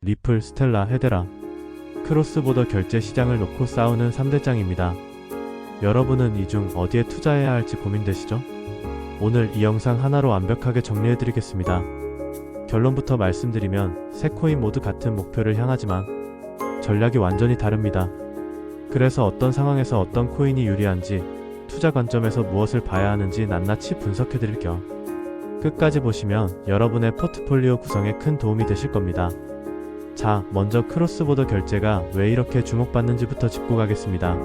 리플, 스텔라, 헤데라, 크로스보더 결제 시장을 놓고 싸우는 3대장입니다. 여러분은 이 중 어디에 투자해야 할지 고민되시죠? 오늘 이 영상 하나로 완벽하게 정리해드리겠습니다. 결론부터 말씀드리면 세 코인 모두 같은 목표를 향하지만 전략이 완전히 다릅니다. 그래서 어떤 상황에서 어떤 코인이 유리한지, 투자 관점에서 무엇을 봐야 하는지 낱낱이 분석해드릴게요. 끝까지 보시면 여러분의 포트폴리오 구성에 큰 도움이 되실 겁니다. 자, 먼저 크로스보더 결제가 왜 이렇게 주목받는지부터 짚고 가겠습니다.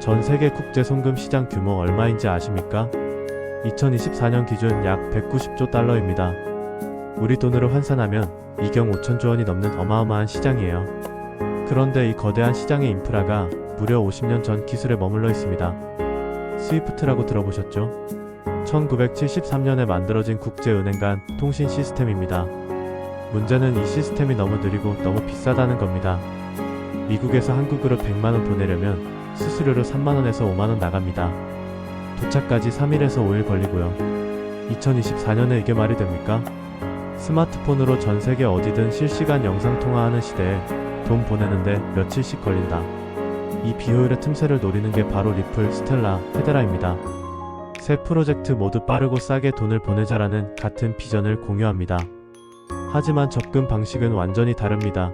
전 세계 국제 송금 시장 규모 얼마인지 아십니까? 2024년 기준 약 190조 달러입니다. 우리 돈으로 환산하면 2경 5천조 원이 넘는 어마어마한 시장이에요. 그런데 이 거대한 시장의 인프라가 무려 50년 전 기술에 머물러 있습니다. 스위프트라고 들어보셨죠? 1973년에 만들어진 국제은행 간 통신 시스템입니다. 문제는 이 시스템이 너무 느리고 너무 비싸다는 겁니다. 미국에서 한국으로 100만원 보내려면 수수료로 3만원에서 5만원 나갑니다. 도착까지 3일에서 5일 걸리고요. 2024년에 이게 말이 됩니까? 스마트폰으로 전 세계 어디든 실시간 영상통화하는 시대에 돈 보내는데 며칠씩 걸린다. 이 비효율의 틈새를 노리는 게 바로 리플, 스텔라, 헤데라입니다. 세 프로젝트 모두 빠르고 싸게 돈을 보내자라는 같은 비전을 공유합니다. 하지만 접근 방식은 완전히 다릅니다.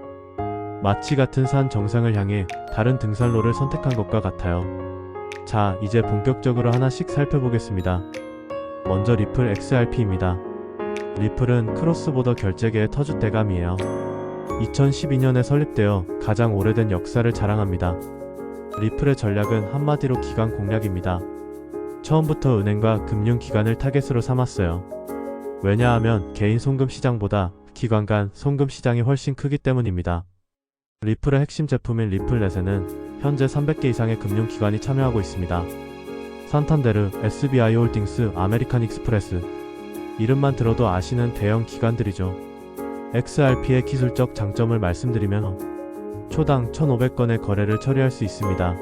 마치 같은 산 정상을 향해 다른 등산로를 선택한 것과 같아요. 자, 이제 본격적으로 하나씩 살펴보겠습니다. 먼저 리플 XRP입니다. 리플은 크로스보더 결제계의 터줏대감이에요. 2012년에 설립되어 가장 오래된 역사를 자랑합니다. 리플의 전략은 한마디로 기관 공략입니다. 처음부터 은행과 금융기관을 타겟으로 삼았어요. 왜냐하면 개인 송금 시장보다 기관 간 송금 시장이 훨씬 크기 때문입니다. 리플의 핵심 제품인 리플넷에는 현재 300개 이상의 금융기관이 참여하고 있습니다. 산탄데르, SBI 홀딩스, 아메리칸 익스프레스, 이름만 들어도 아시는 대형 기관들이죠. XRP의 기술적 장점을 말씀드리면 초당 1,500건의 거래를 처리할 수 있습니다.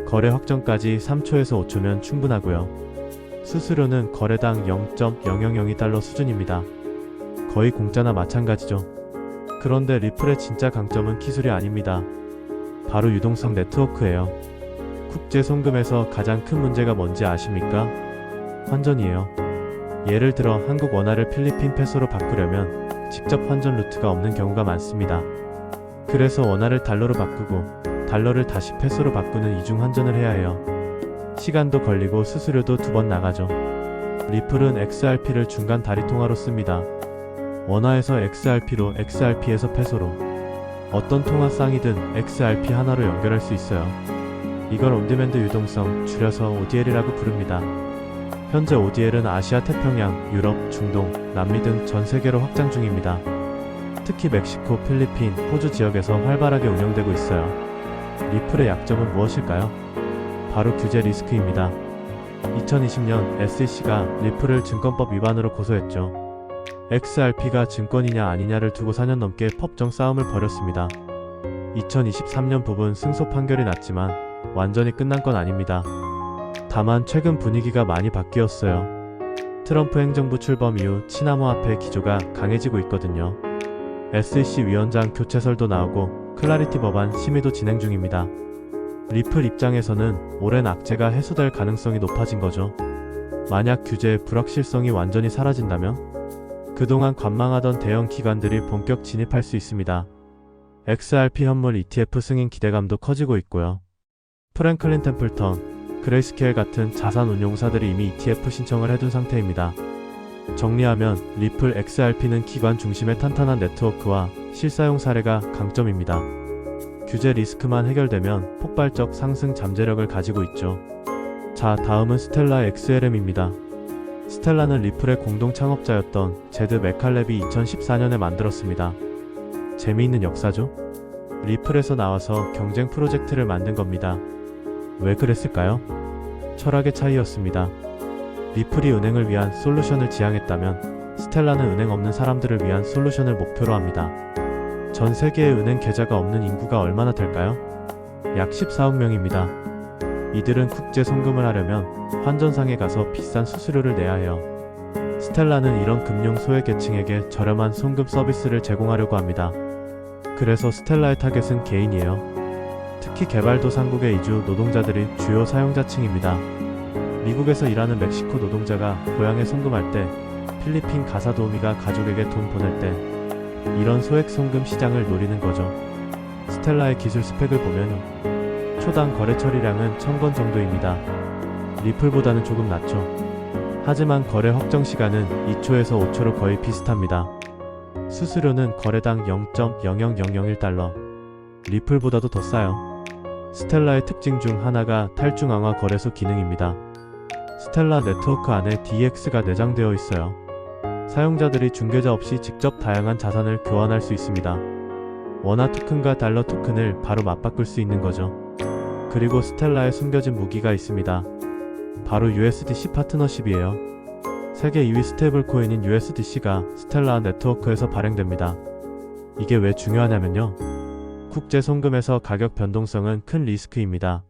거래 확정까지 3초에서 5초면 충분하고요. 수수료는 거래당 0.000달러 수준입니다. 거의 공짜나 마찬가지죠. 그런데 리플의 진짜 강점은 기술이 아닙니다. 바로 유동성 네트워크예요. 국제 송금에서 가장 큰 문제가 뭔지 아십니까? 환전이에요. 예를 들어 한국 원화를 필리핀 페소로 바꾸려면 직접 환전 루트가 없는 경우가 많습니다. 그래서 원화를 달러로 바꾸고 달러를 다시 페소로 바꾸는 이중 환전을 해야 해요. 시간도 걸리고 수수료도 2번 나가죠. 리플은 XRP를 중간 다리 통화로 씁니다. 원화에서 XRP로, XRP에서 페소로, 어떤 통화쌍이든 XRP 하나로 연결할 수 있어요. 이걸 온디맨드 유동성, 줄여서 ODL이라고 부릅니다. 현재 ODL은 아시아 태평양, 유럽, 중동, 남미 등 전 세계로 확장 중입니다. 특히 멕시코, 필리핀, 호주 지역에서 활발하게 운영되고 있어요. 리플의 약점은 무엇일까요? 바로 규제 리스크입니다. 2020년 SEC가 리플을 증권법 위반으로 고소했죠. XRP가 증권이냐 아니냐를 두고 4년 넘게 법정 싸움을 벌였습니다. 2023년 부분 승소 판결이 났지만 완전히 끝난 건 아닙니다. 다만 최근 분위기가 많이 바뀌었어요. 트럼프 행정부 출범 이후 친암호화폐 기조가 강해지고 있거든요. SEC 위원장 교체설도 나오고 클라리티 법안 심의도 진행 중입니다. 리플 입장에서는 오랜 악재가 해소될 가능성이 높아진 거죠. 만약 규제의 불확실성이 완전히 사라진다면 그동안 관망하던 대형 기관들이 본격 진입할 수 있습니다. XRP 현물 ETF 승인 기대감도 커지고 있고요. 프랭클린 템플턴, 그레이스케일 같은 자산 운용사들이 이미 ETF 신청을 해둔 상태입니다. 정리하면 리플 XRP는 기관 중심의 탄탄한 네트워크와 실사용 사례가 강점입니다. 규제 리스크만 해결되면 폭발적 상승 잠재력을 가지고 있죠. 자, 다음은 스텔라 XLM입니다. 스텔라는 리플의 공동 창업자였던 제드 맥칼렙이 2014년에 만들었습니다. 재미있는 역사죠? 리플에서 나와서 경쟁 프로젝트를 만든 겁니다. 왜 그랬을까요? 철학의 차이였습니다. 리플이 은행을 위한 솔루션을 지향했다면 스텔라는 은행 없는 사람들을 위한 솔루션을 목표로 합니다. 전 세계에 은행 계좌가 없는 인구가 얼마나 될까요? 약 14억 명입니다. 이들은 국제 송금을 하려면 환전상에 가서 비싼 수수료를 내야 해요. 스텔라는 이런 금융 소외계층에게 저렴한 송금 서비스를 제공하려고 합니다. 그래서 스텔라의 타겟은 개인이에요. 특히 개발도상국의 이주 노동자들이 주요 사용자층입니다. 미국에서 일하는 멕시코 노동자가 고향에 송금할 때, 필리핀 가사 도우미가 가족에게 돈 보낼 때 이런 소액 송금 시장을 노리는 거죠. 스텔라의 기술 스펙을 보면 초당 거래 처리량은 1000건 정도입니다. 리플보다는 조금 낮죠. 하지만 거래 확정 시간은 2초에서 5초로 거의 비슷합니다. 수수료는 거래당 0.00001달러, 리플보다도 더 싸요. 스텔라의 특징 중 하나가 탈중앙화 거래소 기능입니다. 스텔라 네트워크 안에 DX가 내장되어 있어요. 사용자들이 중개자 없이 직접 다양한 자산을 교환할 수 있습니다. 원화 토큰과 달러 토큰을 바로 맞바꿀 수 있는 거죠. 그리고 스텔라에 숨겨진 무기가 있습니다. 바로 USDC 파트너십이에요. 세계 2위 스테이블 코인인 USDC가 스텔라 네트워크에서 발행됩니다. 이게 왜 중요하냐면요. 국제 송금에서 가격 변동성은 큰 리스크입니다.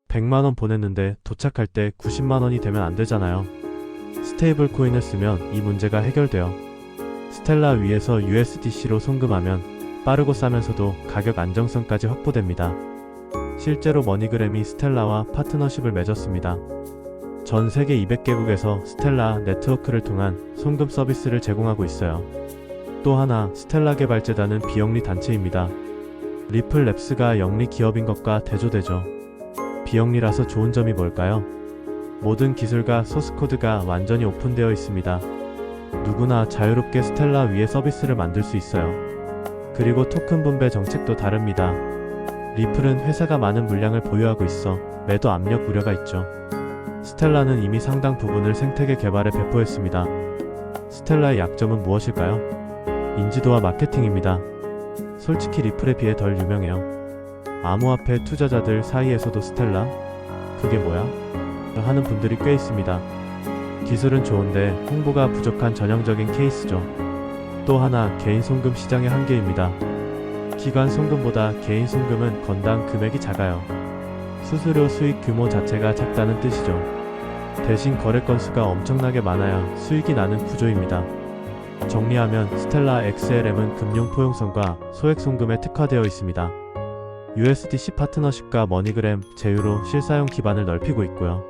100만원 보냈는데 도착할 때 90만원이 되면 안 되잖아요. 스테이블 코인을 쓰면 이 문제가 해결돼요. 스텔라 위에서 USDC로 송금하면 빠르고 싸면서도 가격 안정성까지 확보됩니다. 실제로 머니그램이 스텔라와 파트너십을 맺었습니다. 전 세계 200개국에서 스텔라 네트워크를 통한 송금 서비스를 제공하고 있어요. 또 하나, 스텔라 개발재단은 비영리 단체입니다. 리플랩스가 영리 기업인 것과 대조되죠. 비영리라서 좋은 점이 뭘까요? 모든 기술과 소스코드가 완전히 오픈되어 있습니다. 누구나 자유롭게 스텔라 위에 서비스를 만들 수 있어요. 그리고 토큰 분배 정책도 다릅니다. 리플은 회사가 많은 물량을 보유하고 있어 매도 압력 우려가 있죠. 스텔라는 이미 상당 부분을 생태계 개발에 배포했습니다. 스텔라의 약점은 무엇일까요? 인지도와 마케팅입니다. 솔직히 리플에 비해 덜 유명해요. 암호화폐 투자자들 사이에서도 스텔라? 그게 뭐야? 하는 분들이 꽤 있습니다. 기술은 좋은데 홍보가 부족한 전형적인 케이스죠. 또 하나, 개인 송금 시장의 한계입니다. 기관 송금보다 개인 송금은 건당 금액이 작아요. 수수료 수익 규모 자체가 작다는 뜻이죠. 대신 거래 건수가 엄청나게 많아야 수익이 나는 구조입니다. 정리하면 스텔라 XLM은 금융 포용성과 소액 송금에 특화되어 있습니다. USDC 파트너십과 머니그램, 제휴로 실사용 기반을 넓히고 있고요.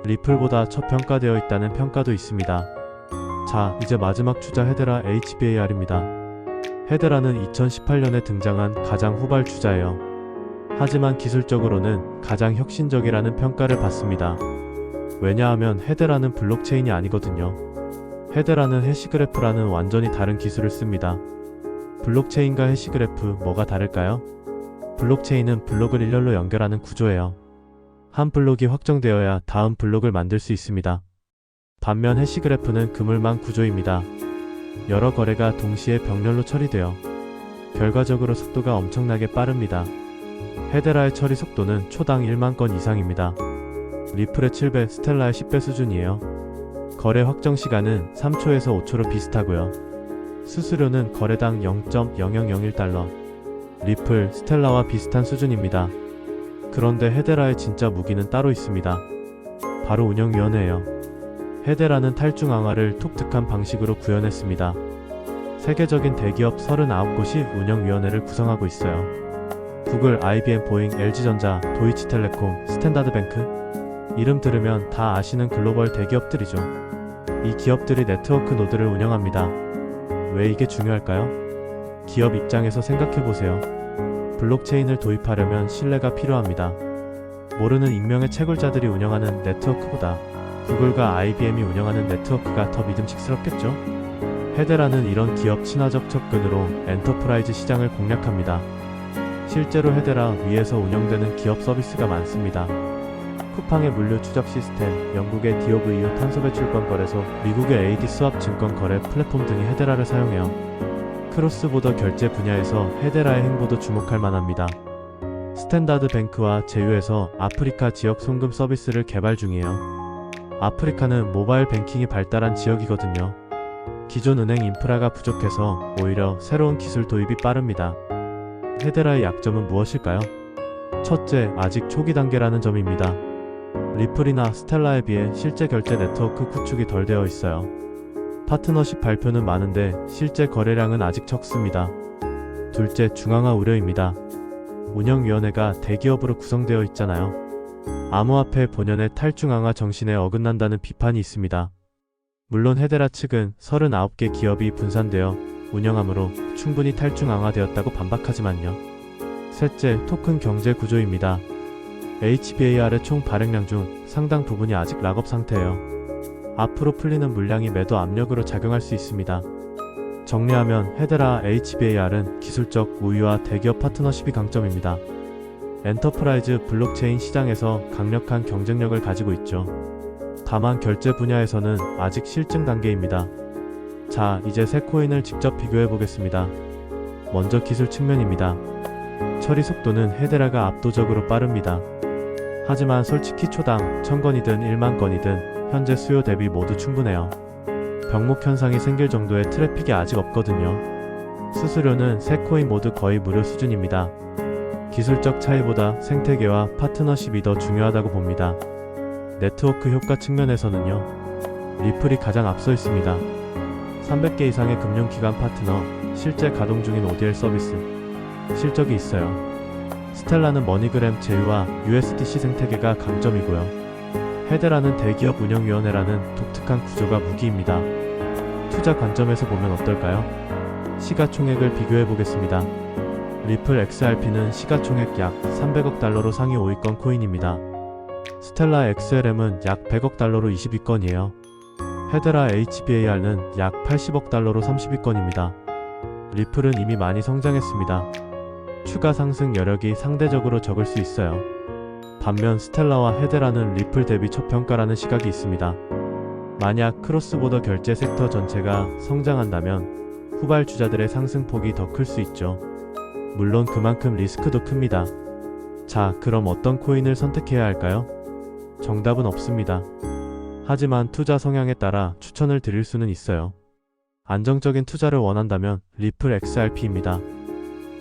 리플보다 저평가되어 있다는 평가도 있습니다. 자, 이제 마지막 주자 헤데라 HBAR입니다. 헤데라는 2018년에 등장한 가장 후발 주자예요. 하지만 기술적으로는 가장 혁신적이라는 평가를 받습니다. 왜냐하면 헤데라는 블록체인이 아니거든요. 헤데라는 해시그래프라는 완전히 다른 기술을 씁니다. 블록체인과 해시그래프 뭐가 다를까요? 블록체인은 블록을 일렬로 연결하는 구조예요. 한 블록이 확정되어야 다음 블록을 만들 수 있습니다. 반면 해시그래프는 그물망 구조입니다. 여러 거래가 동시에 병렬로 처리되어 결과적으로 속도가 엄청나게 빠릅니다. 헤데라의 처리 속도는 초당 1만 건 이상입니다. 리플의 7배, 스텔라의 10배 수준이에요. 거래 확정 시간은 3초에서 5초로 비슷하고요. 수수료는 거래당 0.0001달러. 리플, 스텔라와 비슷한 수준입니다. 그런데 헤데라의 진짜 무기는 따로 있습니다. 바로 운영위원회예요. 헤데라는 탈중앙화를 독특한 방식으로 구현했습니다. 세계적인 대기업 39곳이 운영위원회를 구성하고 있어요. 구글, IBM, 보잉, LG전자, 도이치텔레콤, 스탠다드뱅크? 이름 들으면 다 아시는 글로벌 대기업들이죠. 이 기업들이 네트워크 노드를 운영합니다. 왜 이게 중요할까요? 기업 입장에서 생각해보세요. 블록체인을 도입하려면 신뢰가 필요합니다. 모르는 익명의 채굴자들이 운영하는 네트워크보다 구글과 IBM이 운영하는 네트워크가 더 믿음직스럽겠죠? 헤데라는 이런 기업 친화적 접근으로 엔터프라이즈 시장을 공략합니다. 실제로 헤데라 위에서 운영되는 기업 서비스가 많습니다. 쿠팡의 물류 추적 시스템, 영국의 DOVO 탄소 배출권 거래소, 미국의 AD 수압 증권 거래 플랫폼 등이 헤데라를 사용해요. 크로스보더 결제 분야에서 헤데라의 행보도 주목할 만합니다. 스탠다드 뱅크와 제휴해서 아프리카 지역 송금 서비스를 개발 중이에요. 아프리카는 모바일 뱅킹이 발달한 지역이거든요. 기존 은행 인프라가 부족해서 오히려 새로운 기술 도입이 빠릅니다. 헤데라의 약점은 무엇일까요? 첫째, 아직 초기 단계라는 점입니다. 리플이나 스텔라에 비해 실제 결제 네트워크 구축이 덜 되어 있어요. 파트너십 발표는 많은데 실제 거래량은 아직 적습니다. 둘째, 중앙화 우려입니다. 운영위원회가 대기업으로 구성되어 있잖아요. 암호화폐 본연의 탈중앙화 정신에 어긋난다는 비판이 있습니다. 물론 헤데라 측은 39개 기업이 분산되어 운영함으로 충분히 탈중앙화되었다고 반박하지만요. 셋째, 토큰 경제 구조입니다. HBAR의 총 발행량 중 상당 부분이 아직 락업 상태예요. 앞으로 풀리는 물량이 매도 압력으로 작용할 수 있습니다. 정리하면 헤데라 HBAR은 기술적 우위와 대기업 파트너십이 강점입니다. 엔터프라이즈 블록체인 시장에서 강력한 경쟁력을 가지고 있죠. 다만 결제 분야에서는 아직 실증 단계입니다. 자, 이제 세 코인을 직접 비교해 보겠습니다. 먼저 기술 측면입니다. 처리 속도는 헤데라가 압도적으로 빠릅니다. 하지만 솔직히 초당 1000건이든 1만 건이든 현재 수요 대비 모두 충분해요. 병목 현상이 생길 정도의 트래픽이 아직 없거든요. 수수료는 세 코인 모두 거의 무료 수준입니다. 기술적 차이보다 생태계와 파트너십이 더 중요하다고 봅니다. 네트워크 효과 측면에서는요. 리플이 가장 앞서 있습니다. 300개 이상의 금융기관 파트너, 실제 가동 중인 ODL 서비스, 실적이 있어요. 스텔라는 머니그램 제휴와 USDC 생태계가 강점이고요. 헤데라는 대기업 운영위원회라는 독특한 구조가 무기입니다. 투자 관점에서 보면 어떨까요? 시가총액을 비교해 보겠습니다. 리플 XRP는 시가총액 약 300억 달러로 상위 5위권 코인입니다. 스텔라 XLM은 약 100억 달러로 20위권이에요. 헤데라 HBAR는 약 80억 달러로 30위권입니다. 리플은 이미 많이 성장했습니다. 추가 상승 여력이 상대적으로 적을 수 있어요. 반면 스텔라와 헤데라는 리플 대비 저평가라는 시각이 있습니다. 만약 크로스보더 결제 섹터 전체가 성장한다면 후발주자들의 상승폭이 더 클 수 있죠. 물론 그만큼 리스크도 큽니다. 자, 그럼 어떤 코인을 선택해야 할까요? 정답은 없습니다. 하지만 투자 성향에 따라 추천을 드릴 수는 있어요. 안정적인 투자를 원한다면 리플 XRP입니다.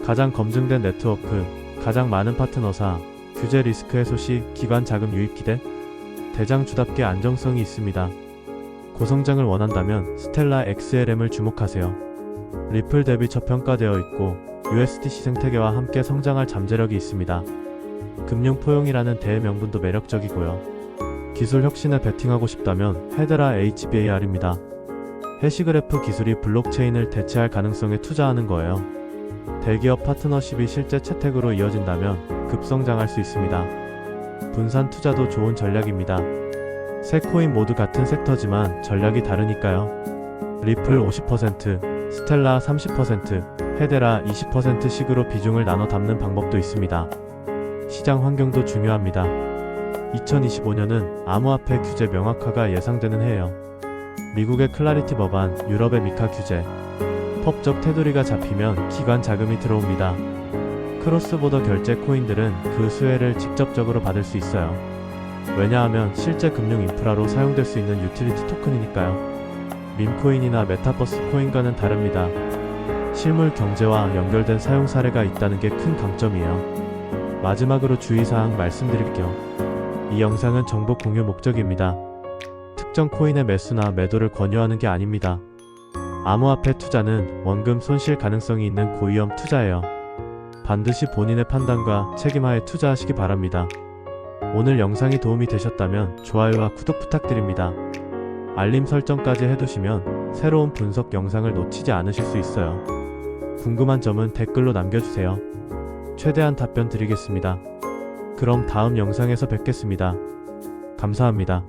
가장 검증된 네트워크, 가장 많은 파트너사, 규제 리스크 해소 시 기관 자금 유입 기대, 대장주답게 안정성이 있습니다. 고성장을 원한다면 스텔라 XLM을 주목하세요. 리플 대비 저평가되어 있고 USDC 생태계와 함께 성장할 잠재력이 있습니다. 금융 포용이라는 대명분도 매력적이고요. 기술 혁신에 베팅하고 싶다면 헤데라 HBAR입니다. 해시그래프 기술이 블록체인을 대체할 가능성에 투자하는 거예요. 대기업 파트너십이 실제 채택으로 이어진다면 급성장할 수 있습니다. 분산 투자도 좋은 전략입니다. 세 코인 모두 같은 섹터지만 전략이 다르니까요. 리플 50%, 스텔라 30%, 헤데라 20% 식으로 비중을 나눠 담는 방법도 있습니다. 시장 환경도 중요합니다. 2025년은 암호화폐 규제 명확화가 예상되는 해예요. 미국의 클라리티 법안, 유럽의 미카 규제, 법적 테두리가 잡히면 기관 자금이 들어옵니다. 크로스보더 결제 코인들은 그 수혜를 직접적으로 받을 수 있어요. 왜냐하면 실제 금융 인프라로 사용될 수 있는 유틸리티 토큰이니까요. 밈코인이나 메타버스 코인과는 다릅니다. 실물 경제와 연결된 사용 사례가 있다는 게 큰 강점이에요. 마지막으로 주의사항 말씀드릴게요. 이 영상은 정보 공유 목적입니다. 특정 코인의 매수나 매도를 권유하는 게 아닙니다. 암호화폐 투자는 원금 손실 가능성이 있는 고위험 투자예요. 반드시 본인의 판단과 책임하에 투자하시기 바랍니다. 오늘 영상이 도움이 되셨다면 좋아요와 구독 부탁드립니다. 알림 설정까지 해두시면 새로운 분석 영상을 놓치지 않으실 수 있어요. 궁금한 점은 댓글로 남겨주세요. 최대한 답변 드리겠습니다. 그럼 다음 영상에서 뵙겠습니다. 감사합니다.